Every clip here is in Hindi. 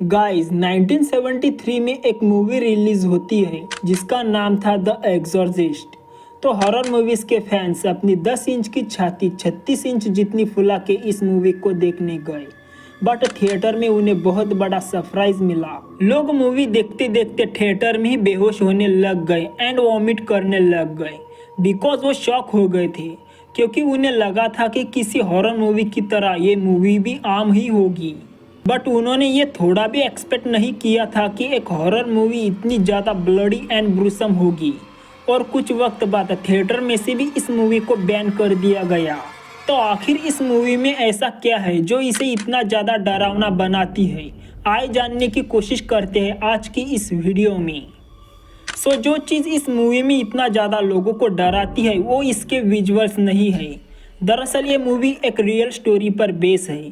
गाइस 1973 में एक मूवी रिलीज होती है जिसका नाम था द एग्जॉर्सिस्ट। तो हॉरर मूवीज के फैंस अपनी 10 इंच की छाती 36 इंच जितनी फुला के इस मूवी को देखने गए। बट थिएटर में उन्हें बहुत बड़ा सरप्राइज मिला। लोग मूवी देखते देखते थिएटर में ही बेहोश होने लग गए एंड वॉमिट करने लग गए बिकॉज वो शॉक हो गए थे, क्योंकि उन्हें लगा था कि किसी हॉरर मूवी की तरह ये मूवी भी आम ही होगी। बट उन्होंने ये थोड़ा भी एक्सपेक्ट नहीं किया था कि एक हॉरर मूवी इतनी ज़्यादा ब्लडी एंड ब्रूसम होगी। और कुछ वक्त बाद थिएटर में से भी इस मूवी को बैन कर दिया गया। तो आखिर इस मूवी में ऐसा क्या है जो इसे इतना ज़्यादा डरावना बनाती है, आए जानने की कोशिश करते हैं आज की इस वीडियो में। जो चीज़ इस मूवी में इतना ज़्यादा लोगों को डराती है वो इसके विजुअल्स नहीं है। दरअसल ये मूवी एक रियल स्टोरी पर बेस है।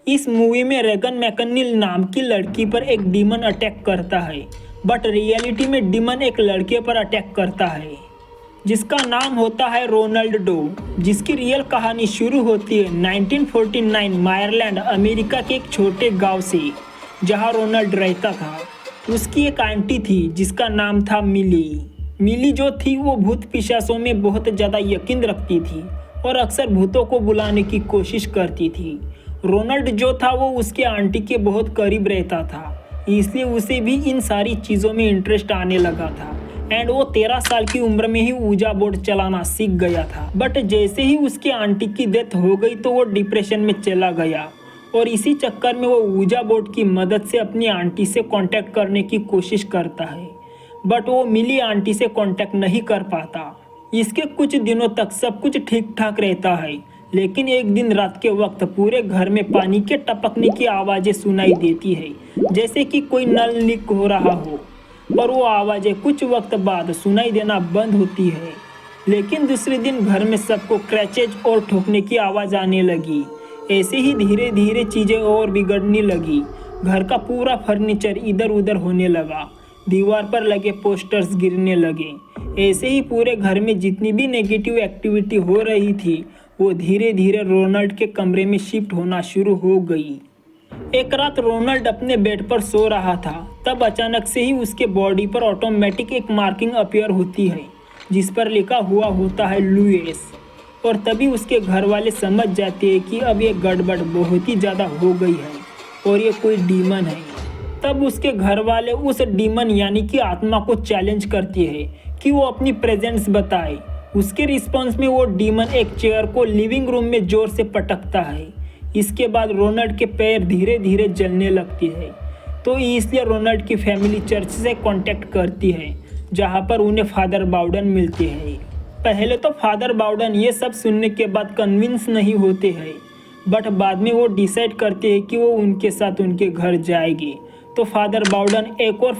इस मूवी में रेगन मैकनिल नाम की लड़की पर एक डीमन अटैक करता है, बट रियलिटी में डीमन एक लड़के पर अटैक करता है जिसका नाम होता है रोनाल्ड डो, जिसकी रियल कहानी शुरू होती है 1949 मायरलैंड अमेरिका के एक छोटे गांव से जहां रोनाल्ड रहता था। उसकी एक आंटी थी जिसका नाम था मिली जो थी वो भूत पिशाचों में बहुत ज़्यादा यकीन रखती थी और अक्सर भूतों को बुलाने की कोशिश करती थी। रोनाल्ड जो था वो उसके आंटी के बहुत करीब रहता था, इसलिए उसे भी इन सारी चीज़ों में इंटरेस्ट आने लगा था एंड वो 13 साल की उम्र में ही ऊजा बोर्ड चलाना सीख गया था। बट जैसे ही उसकी आंटी की डेथ हो गई तो वो डिप्रेशन में चला गया और इसी चक्कर में वो ऊजा बोर्ड की मदद से अपनी आंटी से कांटेक्ट करने की कोशिश करता है, बट वो मिली आंटी से कांटेक्ट नहीं कर पाता। इसके कुछ दिनों तक सब कुछ ठीक ठाक रहता है, लेकिन एक दिन रात के वक्त पूरे घर में पानी के टपकने की आवाज़ें सुनाई देती है, जैसे कि कोई नल लीक हो रहा हो। पर वो आवाज़ें कुछ वक्त बाद सुनाई देना बंद होती है। लेकिन दूसरे दिन घर में सबको क्रैचेज और ठोकने की आवाज़ आने लगी। ऐसे ही धीरे धीरे चीज़ें और बिगड़ने लगी। घर का पूरा फर्नीचर इधर उधर होने लगा, दीवार पर लगे पोस्टर्स गिरने लगे। ऐसे ही पूरे घर में जितनी भी नेगेटिव एक्टिविटी हो रही थी वो धीरे धीरे रोनाल्ड के कमरे में शिफ्ट होना शुरू हो गई। एक रात रोनाल्ड अपने बेड पर सो रहा था, तब अचानक से ही उसके बॉडी पर ऑटोमेटिक एक मार्किंग अपीयर होती है जिस पर लिखा हुआ होता है लुइस। और तभी उसके घर वाले समझ जाते हैं कि अब ये गड़बड़ बहुत ही ज़्यादा हो गई है और ये कोई डीमन है। तब उसके घर वाले उस डीमन यानी कि आत्मा को चैलेंज करते हैं कि वो अपनी प्रेजेंस बताए। उसके रिस्पॉन्स में वो डीमन एक चेयर को लिविंग रूम में जोर से पटकता है। इसके बाद रोनाल्ड के पैर धीरे धीरे जलने लगती है, तो इसलिए रोनाल्ड की फैमिली चर्च से कांटेक्ट करती है जहां पर उन्हें फादर बाउडन मिलते हैं। पहले तो फादर बाउडन ये सब सुनने के बाद कन्विंस नहीं होते हैं, बट बाद में वो डिसाइड करते हैं कि वो उनके साथ उनके घर जाएंगे। तो फादर बाउडन एक और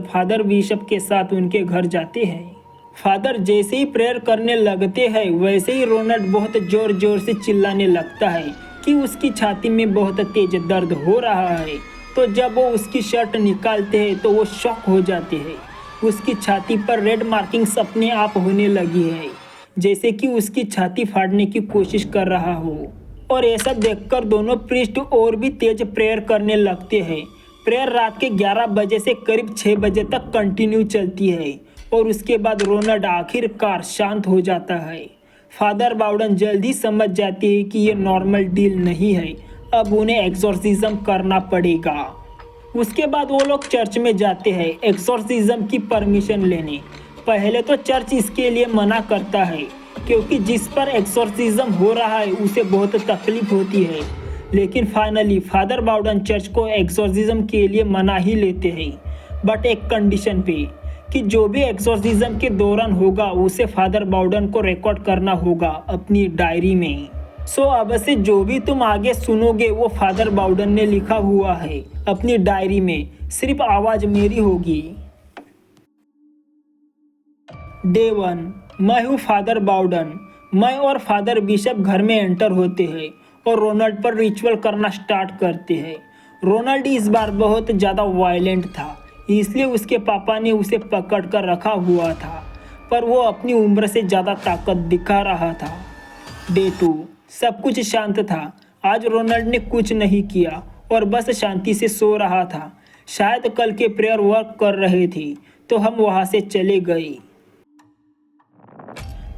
फादर बिशप के साथ उनके घर जाते हैं। फादर जैसे ही प्रेयर करने लगते हैं वैसे ही रोनाल्ड बहुत जोर जोर से चिल्लाने लगता है कि उसकी छाती में बहुत तेज दर्द हो रहा है। तो जब वो उसकी शर्ट निकालते हैं तो वो शॉक हो जाते हैं। उसकी छाती पर रेड मार्किंग्स अपने आप होने लगी है, जैसे कि उसकी छाती फाड़ने की कोशिश कर रहा हो। और ऐसा देखकर दोनों प्रीस्ट और भी तेज प्रेयर करने लगते हैं। प्रेयर रात के 11 बजे से करीब 6 बजे तक कंटिन्यू चलती है और उसके बाद रोनाल्ड आखिरकार शांत हो जाता है। फादर बाउडन जल्दी समझ जाते हैं कि ये नॉर्मल डील नहीं है, अब उन्हें एक्सोर्सिज्म करना पड़ेगा। उसके बाद वो लोग चर्च में जाते हैं एक्सोर्सिज्म की परमिशन लेने। पहले तो चर्च इसके लिए मना करता है क्योंकि जिस पर एक्सोर्सिज्म हो रहा है उसे बहुत तकलीफ होती है। लेकिन फाइनली फादर बाउडन चर्च को एक्सोर्सिज्म के लिए मना ही लेते हैं, बट एक कंडीशन पे कि जो भी एक्सोर्सिज्म के दौरान होगा उसे फादर बाउडन को रिकॉर्ड करना होगा अपनी डायरी में। अब से जो भी तुम आगे सुनोगे वो फादर बाउडन ने लिखा हुआ है अपनी डायरी में, सिर्फ आवाज़ मेरी होगी। डे 1, मैं हूँ फादर बाउडन। मैं और फादर बिशप घर में एंटर होते हैं और रोनाल्ड पर रिचुअल करना स्टार्ट करते हैं। रोनाल्ड इस बार बहुत ज़्यादा वायलेंट था, इसलिए उसके पापा ने उसे पकड़ कर रखा हुआ था, पर वो अपनी उम्र से ज़्यादा ताकत दिखा रहा था। डे 2, सब कुछ शांत था। आज रोनाल्ड ने कुछ नहीं किया और बस शांति से सो रहा था। शायद कल के प्रेयर वर्क कर रहे थे, तो हम वहाँ से चले गए।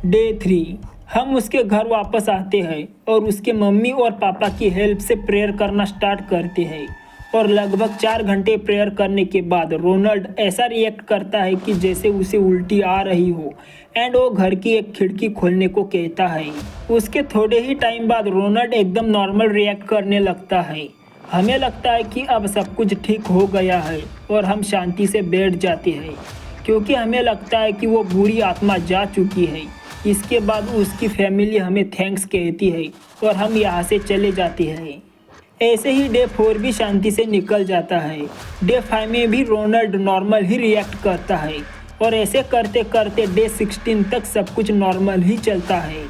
डे 3 हम उसके घर वापस आते हैं और उसके मम्मी और पापा की हेल्प से प्रेयर करना स्टार्ट करते हैं और लगभग 4 घंटे प्रेयर करने के बाद रोनाल्ड ऐसा रिएक्ट करता है कि जैसे उसे उल्टी आ रही हो एंड वो घर की एक खिड़की खोलने को कहता है। उसके थोड़े ही टाइम बाद रोनाल्ड एकदम नॉर्मल रिएक्ट करने लगता है। हमें लगता है कि अब सब कुछ ठीक हो गया है और हम शांति से बैठ जाते हैं क्योंकि हमें लगता है कि वो बुरी आत्मा जा चुकी है। इसके बाद उसकी फैमिली हमें थैंक्स कहती है और हम यहाँ से चले जाते हैं। ऐसे ही डे 4 भी शांति से निकल जाता है। डे 5 में भी रोनाल्ड नॉर्मल ही रिएक्ट करता है और ऐसे करते करते डे 16 तक सब कुछ नॉर्मल ही चलता है।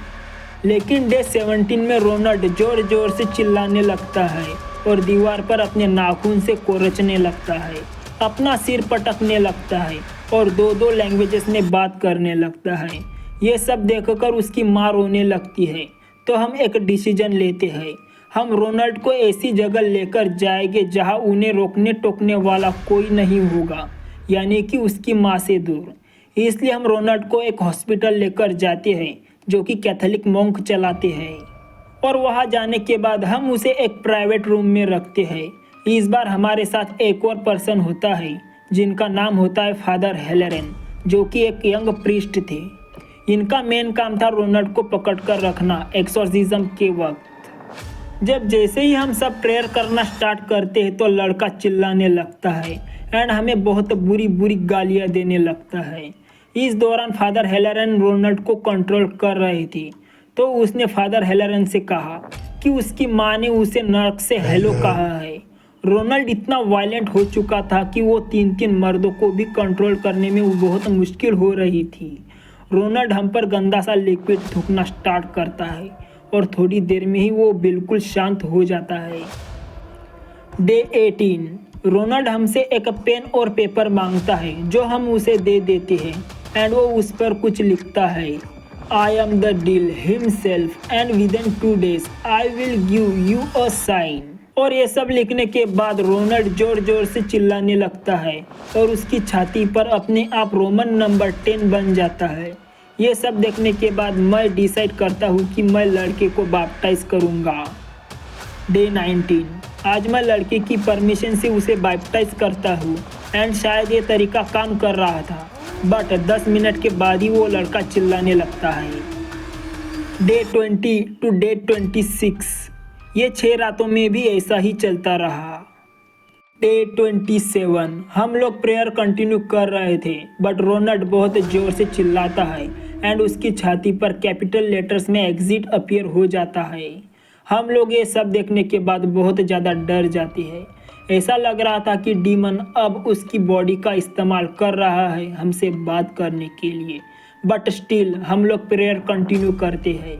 लेकिन डे 17 में रोनाल्ड जोर जोर से चिल्लाने लगता है और दीवार पर अपने नाखून से कोरचने लगता है, अपना सिर पटकने लगता है और दो लैंग्वेजेस में बात करने लगता है। ये सब देखकर उसकी माँ रोने लगती है। तो हम एक डिसीजन लेते हैं, हम रोनाल्ड को ऐसी जगह लेकर जाएंगे जहां उन्हें रोकने टोकने वाला कोई नहीं होगा, यानी कि उसकी माँ से दूर। इसलिए हम रोनाल्ड को एक हॉस्पिटल लेकर जाते हैं जो कि कैथोलिक मॉन्क चलाते हैं और वहां जाने के बाद हम उसे एक प्राइवेट रूम में रखते हैं। इस बार हमारे साथ एक और पर्सन होता है जिनका नाम होता है फादर हेलेरन, जो कि एक यंग प्रीस्ट थे। इनका मेन काम था रोनाल्ड को पकड़ कर रखना एक्सोर्सिज्म के वक्त। जब जैसे ही हम सब प्रेयर करना स्टार्ट करते हैं तो लड़का चिल्लाने लगता है एंड हमें बहुत बुरी बुरी गालियां देने लगता है। इस दौरान फादर हेलेरन रोनाल्ड को कंट्रोल कर रहे थे, तो उसने फादर हेलेरन से कहा कि उसकी माँ ने उसे नर्क से हेलो कहा है। रोनाल्ड इतना वायलेंट हो चुका था कि वो 3 मर्दों को भी कंट्रोल करने में बहुत मुश्किल हो रही थी। रोनाल्ड हम पर गंदा सा लिक्विड थूकना स्टार्ट करता है और थोड़ी देर में ही वो बिल्कुल शांत हो जाता है। डे 18 रोनाल्ड हमसे एक पेन और पेपर मांगता है जो हम उसे दे देते हैं एंड वो उस पर कुछ लिखता है, I am the deal himself and within 2 days I will give you a sign. और ये सब लिखने के बाद रोनाल्ड जोर जोर से चिल्लाने लगता है और उसकी छाती पर अपने आप रोमन नंबर 10 बन जाता है। ये सब देखने के बाद मैं डिसाइड करता हूँ कि मैं लड़के को बैप्टाइज करूँगा। डे 19 आज मैं लड़के की परमिशन से उसे बैप्टाइज करता हूँ एंड शायद ये तरीका काम कर रहा था, बट 10 मिनट के बाद ही वो लड़का चिल्लाने लगता है। डे 20 टू डे 26 ये 6 रातों में भी ऐसा ही चलता रहा। डे 27 हम लोग प्रेयर कंटिन्यू कर रहे थे बट रोनाल्ड बहुत जोर से चिल्लाता है एंड उसकी छाती पर कैपिटल लेटर्स में एग्जिट अपीयर हो जाता है। हम लोग ये सब देखने के बाद बहुत ज़्यादा डर जाते हैं। ऐसा लग रहा था कि डीमन अब उसकी बॉडी का इस्तेमाल कर रहा है हमसे बात करने के लिए, बट स्टिल हम लोग प्रेयर कंटिन्यू करते हैं।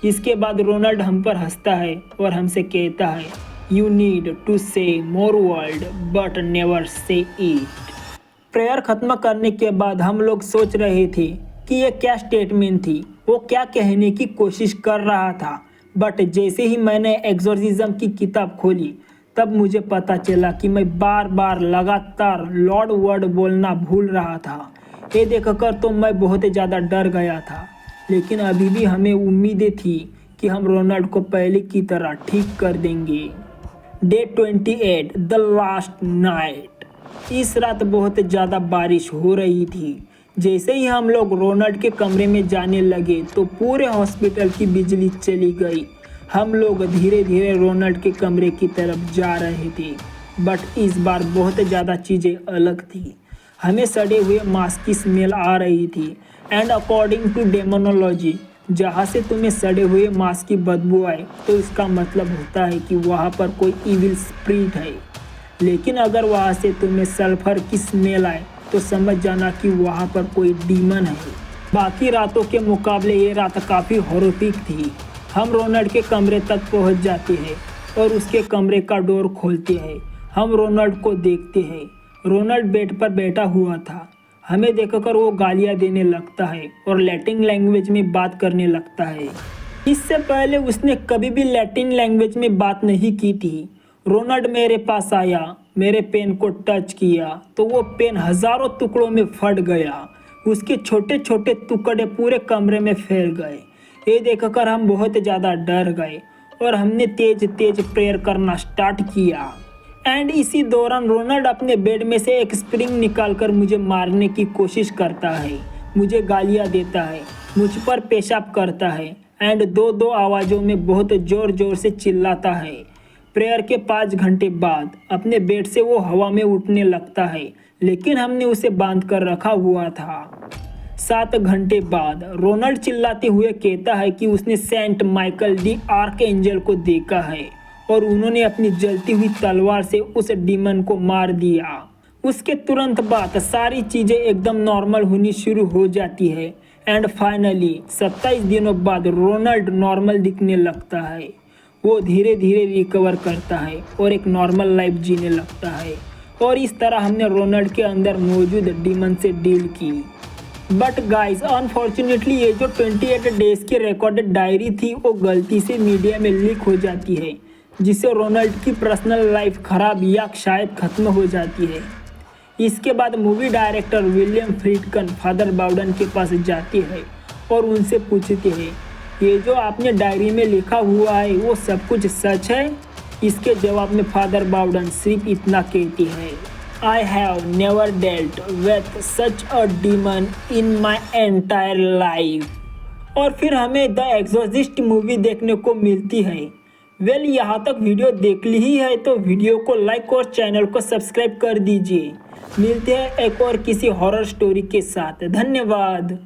इसके बाद रोनाल्ड हम पर हंसता है और हमसे कहता है, यू नीड टू से मोर word but never say it. Prayer खत्म करने के बाद हम लोग सोच रहे थे कि ये क्या स्टेटमेंट थी, वो क्या कहने की कोशिश कर रहा था, बट जैसे ही मैंने एक्सोर्सिज्म की किताब खोली तब मुझे पता चला कि मैं बार बार लगातार लॉर्ड वर्ड बोलना भूल रहा था। ये देखकर तो मैं बहुत ज़्यादा डर गया था, लेकिन अभी भी हमें उम्मीदें थी कि हम रोनाल्ड को पहले की तरह ठीक कर देंगे। Day 28 the last night. इस रात बहुत ज़्यादा बारिश हो रही थी। जैसे ही हम लोग रोनाल्ड के कमरे में जाने लगे तो पूरे हॉस्पिटल की बिजली चली गई। हम लोग धीरे धीरे रोनाल्ड के कमरे की तरफ जा रहे थे, बट इस बार बहुत ज़्यादा चीज़ें अलग थी। हमें सड़े हुए मांस की स्मेल आ रही थी एंड अकॉर्डिंग टू डेमोनोलॉजी, जहाँ से तुम्हें सड़े हुए मांस की बदबू आए तो इसका मतलब होता है कि वहाँ पर कोई इविल स्पिरिट है। लेकिन अगर वहाँ से तुम्हें सल्फर की स्मेल आए तो समझ जाना कि वहाँ पर कोई डीमन है। बाकी रातों के मुकाबले ये रात काफ़ी हॉरिफिक थी। हम रोनाल्ड के कमरे तक पहुँच जाते हैं और उसके कमरे का डोर खोलते हैं। हम रोनाल्ड को देखते हैं। रोनाल्ड बेड पर बैठा हुआ था। हमें देखकर वो गालियाँ देने लगता है और लैटिन लैंग्वेज में बात करने लगता है। इससे पहले उसने कभी भी लैटिन लैंग्वेज में बात नहीं की थी। रोनाल्ड मेरे पास आया मेरे पेन को टच किया तो वो पेन हजारों टुकड़ों में फट गया। उसके छोटे छोटे टुकड़े पूरे कमरे में फैल गए। ये देखकर हम बहुत ज़्यादा डर गए और हमने तेज तेज प्रेयर करना स्टार्ट किया। एंड इसी दौरान रोनाल्ड अपने बेड में से एक स्प्रिंग निकालकर मुझे मारने की कोशिश करता है, मुझे गालियाँ देता है, मुझ पर पेशाब करता है एंड दो दो आवाज़ों में बहुत ज़ोर ज़ोर से चिल्लाता है। प्रेयर के 5 घंटे बाद अपने बेड से वो हवा में उठने लगता है, लेकिन हमने उसे बांध कर रखा हुआ था। 7 घंटे बाद रोनाल्ड चिल्लाते हुए कहता है कि उसने सेंट माइकल दी आर्कएंजल को देखा है और उन्होंने अपनी जलती हुई तलवार से उस डीमन को मार दिया। उसके तुरंत बाद सारी चीज़ें एकदम नॉर्मल होनी शुरू हो जाती है एंड फाइनली 27 दिनों बाद रोनाल्ड नॉर्मल दिखने लगता है। वो धीरे धीरे रिकवर करता है और एक नॉर्मल लाइफ जीने लगता है और इस तरह हमने रोनाल्ड के अंदर मौजूद डीमन से डील की। बट गाइस अनफॉर्चुनेटली ये जो 28 डेज की रिकॉर्डेड डायरी थी वो गलती से मीडिया में लीक हो जाती है, जिससे रोनाल्ड की पर्सनल लाइफ खराब या शायद ख़त्म हो जाती है। इसके बाद मूवी डायरेक्टर विलियम फ्रीडकन फादर बाउडन के पास जाती है और उनसे पूछती है, ये जो आपने डायरी में लिखा हुआ है वो सब कुछ सच है? इसके जवाब में फादर बाउडन सिर्फ इतना कहती है, I have never dealt with such a demon in my entire life. और फिर हमें द एग्जॉर्सिस्ट मूवी देखने को मिलती है। वेल यहाँ तक वीडियो देख ली ही है तो वीडियो को लाइक और चैनल को सब्सक्राइब कर दीजिए। मिलते हैं एक और किसी हॉरर स्टोरी के साथ। धन्यवाद।